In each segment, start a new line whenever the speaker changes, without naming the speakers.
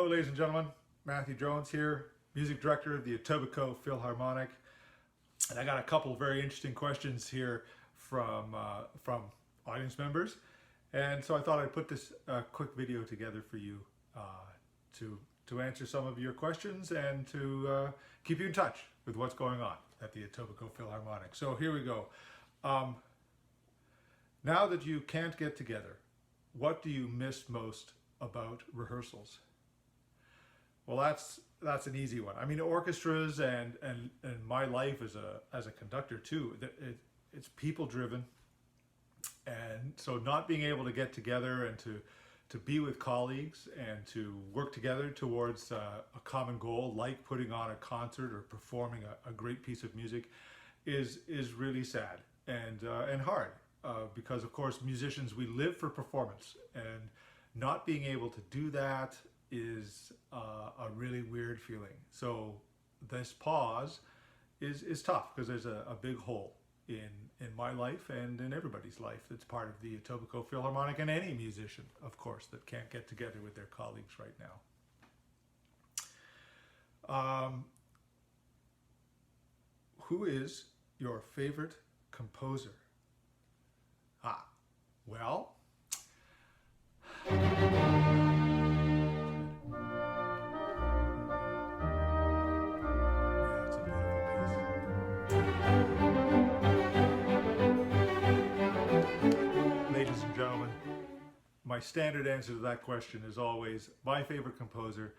Hello, ladies and gentlemen. Matthew Jones here, music director of the Etobicoke Philharmonic, and I got a couple of very interesting questions here from audience members, and so I thought I'd put this quick video together for you to answer some of your questions and to keep you in touch with what's going on at the Etobicoke Philharmonic. So here we go. Now that you can't get together, what do you miss most about rehearsals? Well, that's an easy one. I mean, orchestras and my life as a conductor too, it's people driven, and so not being able to get together and to be with colleagues and to work together towards a common goal, like putting on a concert or performing a great piece of music, is really sad and hard, because of course musicians, we live for performance, and not being able to do that is a really weird feeling. So this pause is tough, because there's a big hole in my life and in everybody's life that's part of the Etobicoke Philharmonic, and any musician, of course, that can't get together with their colleagues right now. Who is your favorite composer? Well, my standard answer to that question is always, my favorite composer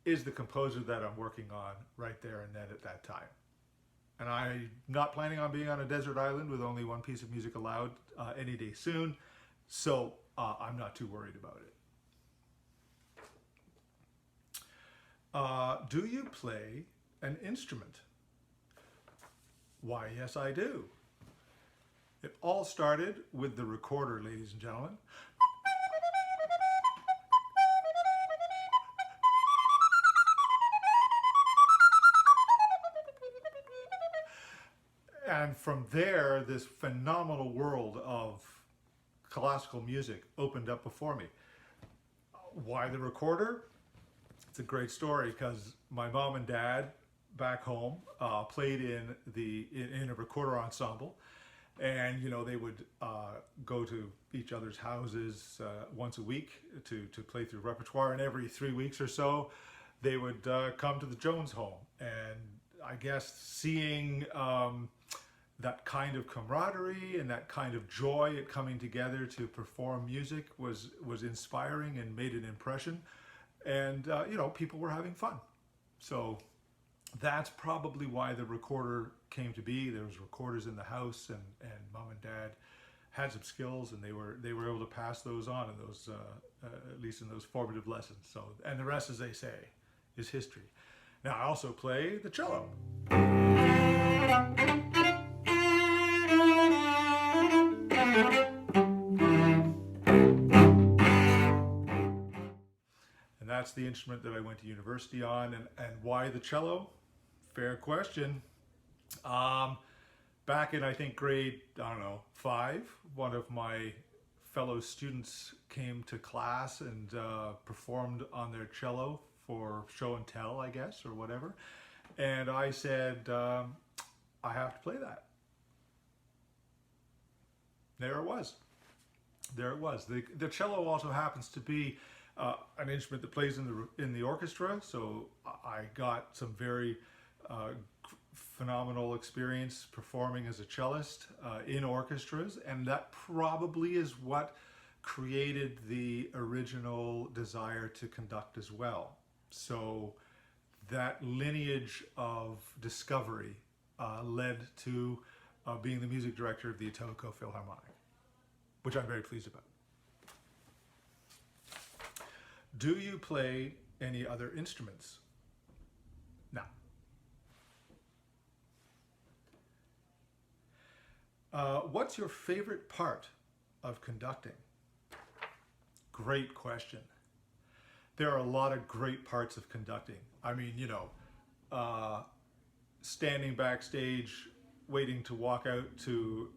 is the composer that I'm working on right there and then at that time. And I'm not planning on being on a desert island with only one piece of music allowed any day soon, so I'm not too worried about it. Do you play an instrument? Why, yes, I do. It all started with the recorder, ladies and gentlemen. And from there, this phenomenal world of classical music opened up before me. Why the recorder? It's a great story, because my mom and dad back home played in a recorder ensemble, and they would go to each other's houses once a week to play through repertoire, and every 3 weeks or so they would come to the Jones home. And I guess seeing that kind of camaraderie and that kind of joy at coming together to perform music was inspiring and made an impression. And people were having fun. So that's probably why the recorder came to be. There was recorders in the house, and mom and dad had some skills, and they were able to pass those on in those at least in those formative lessons. So, and the rest, as they say, is history. Now, I also play the cello. And that's the instrument that I went to university on. And why the cello? Fair question. Back in, I think, grade, 5, one of my fellow students came to class and performed on their cello for show and tell, I guess, or whatever. And I said, I have to play that. There it was. There it was. The cello also happens to be an instrument that plays in the orchestra, so I got some very phenomenal experience performing as a cellist in orchestras, and that probably is what created the original desire to conduct as well. So that lineage of discovery led to being the music director of the Etobicoke Philharmonic, which I'm very pleased about. Do you play any other instruments? No. What's your favorite part of conducting? Great question. There are a lot of great parts of conducting. I mean, standing backstage, waiting to walk out to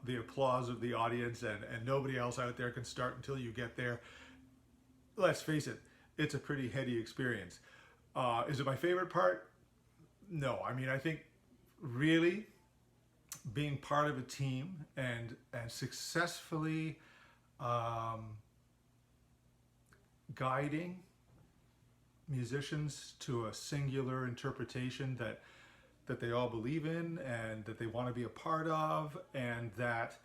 the applause of the audience, and nobody else out there can start until you get there. Let's face it, it's a pretty heady experience. Is it my favorite part? No. I mean, I think really being part of a team and successfully guiding musicians to a singular interpretation that they all believe in and that they want to be a part of, and that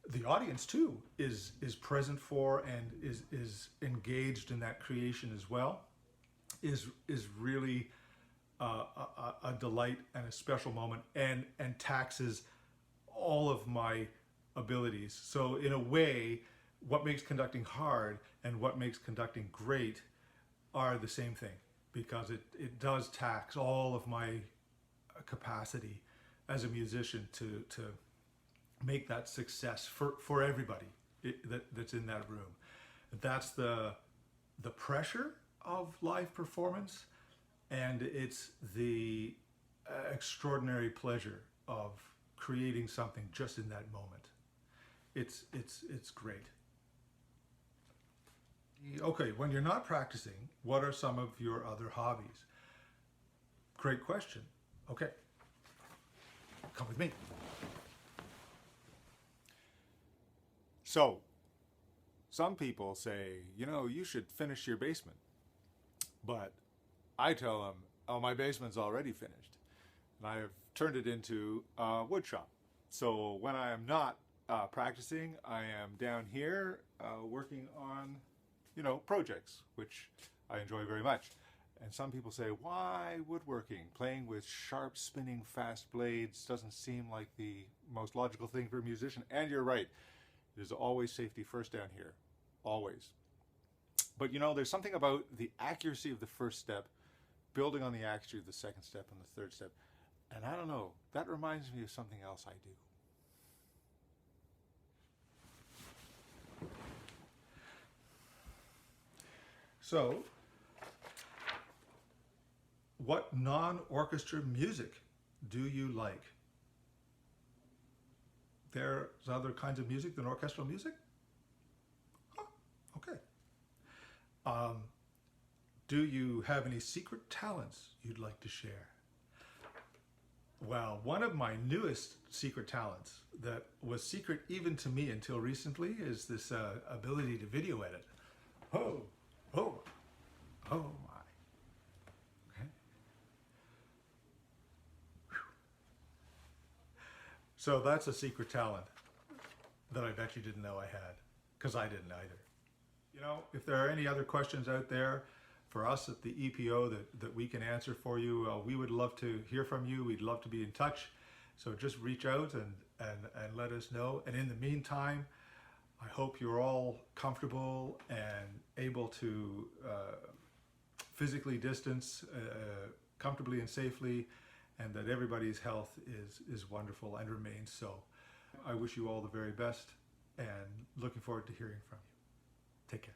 the audience too is present for and is engaged in that creation as well, is really a delight and a special moment, and taxes all of my abilities. So in a way, what makes conducting hard and what makes conducting great are the same thing, because it does tax all of my capacity as a musician to make that success for everybody that's in that room. That's the pressure of live performance, and it's the extraordinary pleasure of creating something just in that moment. It's great. Okay, when you're not practicing, what are some of your other hobbies? Great question. Okay, come with me. So, some people say, you should finish your basement. But I tell them, oh, my basement's already finished. And I have turned it into a wood shop. So when I am not practicing, I am down here working on, projects, which I enjoy very much. And some people say, why woodworking? Playing with sharp, spinning, fast blades doesn't seem like the most logical thing for a musician. And you're right. There's always safety first down here. Always. But there's something about the accuracy of the first step, building on the accuracy of the second step and the third step. And I don't know, that reminds me of something else I do. So, what non-orchestra music do you like? There's other kinds of music than orchestral music? Oh, okay. Do you have any secret talents you'd like to share? Well, one of my newest secret talents that was secret even to me until recently is this ability to video edit. Oh my. Okay. Whew. So that's a secret talent that I bet you didn't know I had, because I didn't either. If there are any other questions out there for us at the EPO that we can answer for you, we would love to hear from you. We'd love to be in touch. So just reach out and let us know. And in the meantime, I hope you're all comfortable and able to physically distance comfortably and safely, and that everybody's health is wonderful and remains so. I wish you all the very best, and looking forward to hearing from you. Take care.